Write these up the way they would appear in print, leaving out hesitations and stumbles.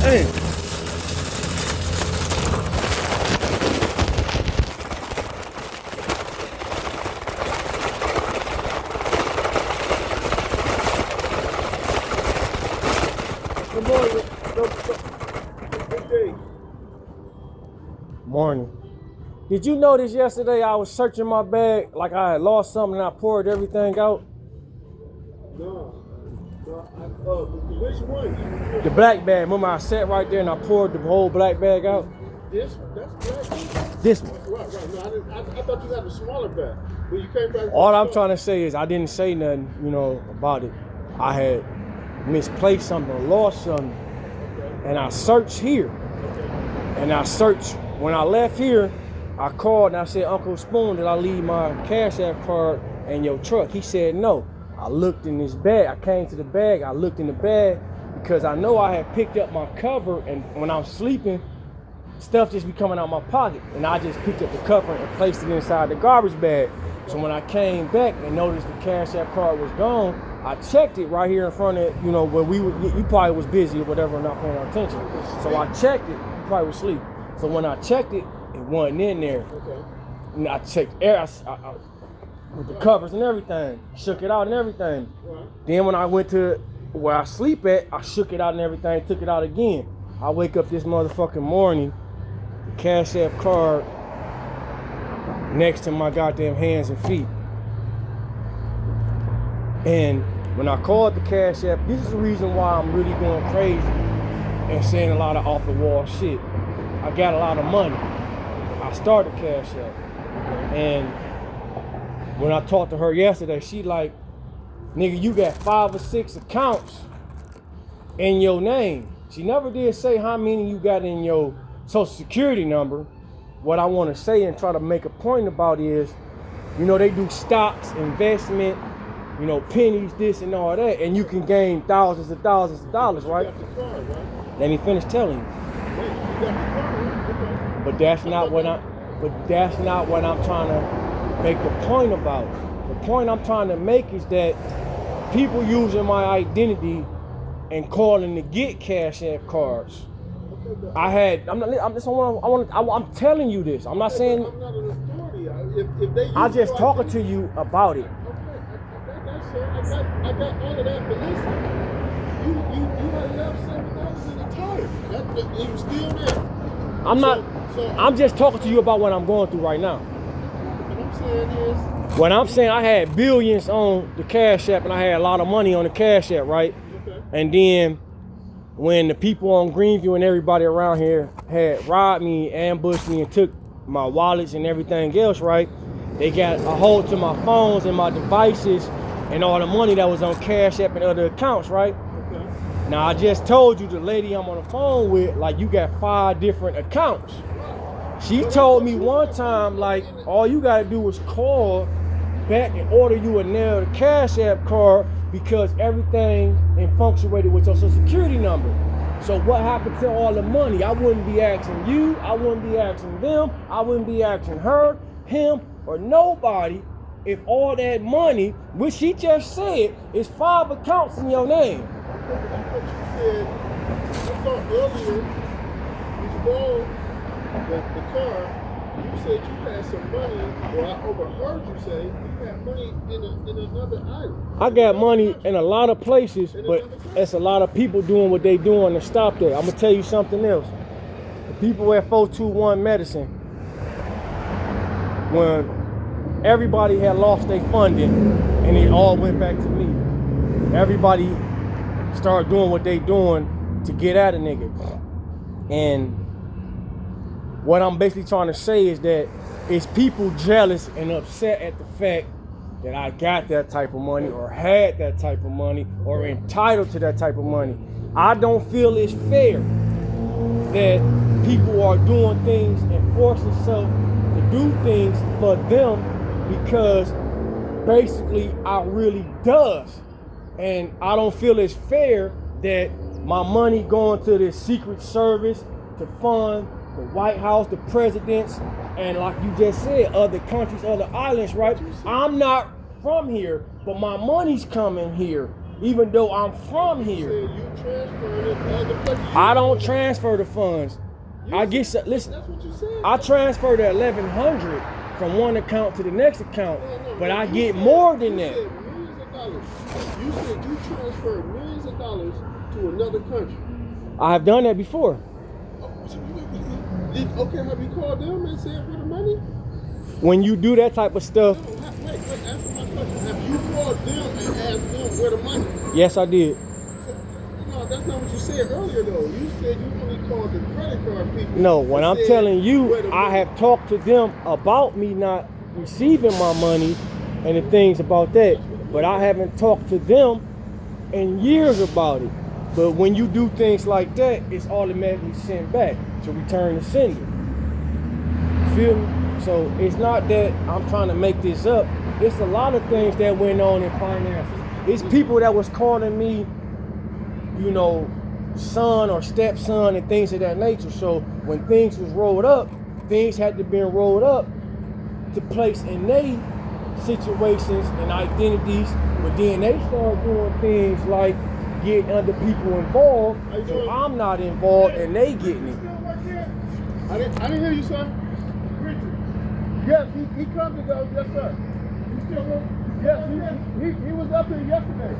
Damn. Good morning. Okay. Morning. Did you notice yesterday I was searching my bag like I had lost something and I poured everything out? No. Which one? The black bag. Remember I sat right there and I poured the whole black bag out? That's black. This one. Right. No, I thought you had a smaller bag. But you came back. All I'm trying to say is I didn't say nothing, about it. I had misplaced something or lost something. And I searched here. And I searched, when I left here, I called and I said, Uncle Spoon, did I leave my Cash App card in your truck? He said, no. I looked in this bag. I came to the bag. I looked in the bag because I know I had picked up my cover, and when I'm sleeping, stuff just be coming out my pocket. And I just picked up the cover and placed it inside the garbage bag. So when I came back and noticed the Cash App card was gone, I checked it right here in front of, where you probably was busy or whatever, not paying attention. So I checked it. You probably was asleep. So when I checked it, it wasn't in there. Okay. And I checked air with the covers and everything, shook it out and everything. Right. Then when I went to where I sleep at, I shook it out and everything, took it out again. I wake up this motherfucking morning, the Cash App card next to my goddamn hands and feet. And when I called the Cash App, this is the reason why I'm really going crazy and saying a lot of off the wall shit. I got a lot of money. I started Cash App. And when I talked to her yesterday, she like, nigga, you got 5 or 6 accounts in your name. She never did say how many you got in your social security number. What I want to say and try to make a point about is, they do stocks, investment, pennies, this and all that, and you can gain thousands of dollars, right? You got the card, right? Let me finish telling you. Wait, you got the card, right? Okay. But that's not what I'm trying to make the point about. The point I'm trying to make is that people using my identity and calling to get Cash App cards. I'm telling you this. I'm not saying. I'm not an authority. If they I'm just talking to you about it. Okay, I got all of that, but listen, you had left $7 in the tire. It was still there. I'm just talking to you about what I'm going through right now. What I'm saying is, When I'm saying I had billions on the Cash App and I had a lot of money on the Cash App, right? okay. And then when the people on Greenview and everybody around here had robbed me, ambushed me, and took my wallets and everything else, right? They got a hold to my phones and my devices and all the money that was on Cash App and other accounts, right? Okay. Now, I just told you the lady I'm on the phone with, like, you got 5 different accounts. She told me one time, like, all you gotta do is call back and order you another Cash App card because everything functionated with your social security number. So what happened to all the money? I wouldn't be asking you, I wouldn't be asking them, I wouldn't be asking her, him, or nobody if all that money, which she just said, is 5 accounts in your name. That's what you said. I thought earlier, before the car, you said you had some money, or I overheard you say you had money in another item. I got money in a lot of places, but it's a lot of people doing what they doing to stop that. I'm gonna tell you something else. The people at 421 Medicine, when everybody had lost their funding and it all went back to me, everybody started doing what they doing to get at a nigga. And what I'm basically trying to say is that it's people jealous and upset at the fact that I got that type of money or had that type of money or entitled to that type of money. I don't feel it's fair that people are doing things and force themselves to do things for them because basically I really does. And I don't feel it's fair that my money going to the Secret Service to fund the White House, the presidents, and like you just said, other countries, other islands, right? I'm not from here, but my money's coming here. even though I'm from You here. said you transferred it to other places. I don't transfer the funds. I get listen. That's what you said. I transfer the 1,100 from one account to the next account, but I get more than that. You said millions of dollars. You said you transferred millions of dollars to another country. I have done that before. Okay, have you called them and said where the money? When you do that type of stuff, No, wait, answer my question. Have you called them and asked them where the money? yes, I did. No, that's not what you said earlier, though. You said you only called the credit card people. No, when and I'm said telling where you, the I money- have talked to them about me not receiving my money and the things about that, but I haven't talked to them in years about it. But when you do things like that, it's automatically sent back to return the sender. Feel me? So it's not that I'm trying to make this up. It's a lot of things that went on in finances. It's people that was calling me, you know, son or stepson and things of that nature. So when things was rolled up, things had to be rolled up to place in their situations and identities. But then they start doing things like getting other people involved. So I'm not involved and they getting it. I didn't hear you, sir. Richard. Yes, he comes to go. Yes, sir. You still work? Yes, he was up here yesterday.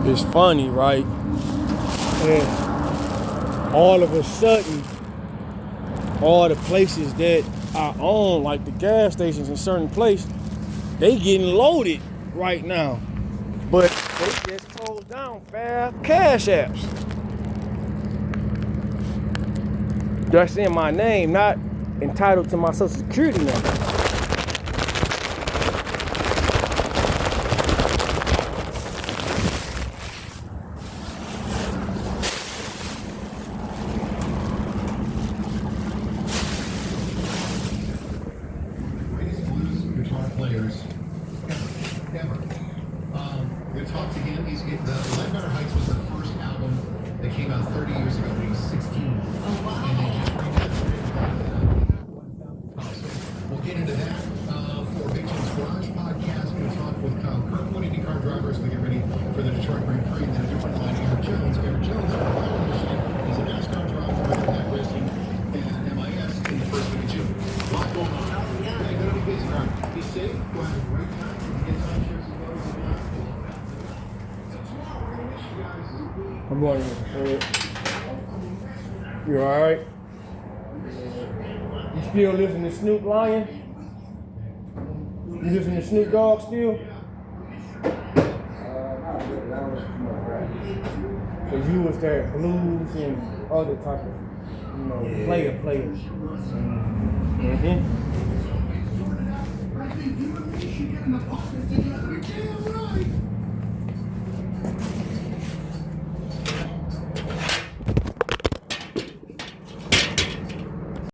It's funny, right? And all of a sudden, all the places that I own, like the gas stations in certain places, they getting loaded right now. But they just closed down Fab Cash Apps. That's in my name, not entitled to my social security number. Guitar players ever. We talked to him. He's the Ledbetter Heights was the first album that came out 30 years ago when he was 16. Oh wow! And they just we'll get into that for Big Jim's Garage podcast. We'll talk with Kyle Kirkwood, IndyCar drivers. We get ready for the Detroit Grand Prix. And then a different line, Eric Jones. Eric Jones from Holland, Michigan. He's a NASCAR driver with Impact Racing and MIS in the first week of June. A lot going on. Yeah, gonna be busy. All right. Be safe. Go have a great time. Get time trips and photos and that. So tomorrow we're gonna miss you guys. I'm going You alright? You still listen to Snoop Lion? You listen to Snoop Dogg still? Cause you was that blues and other type of, you know, players. Mm-hmm.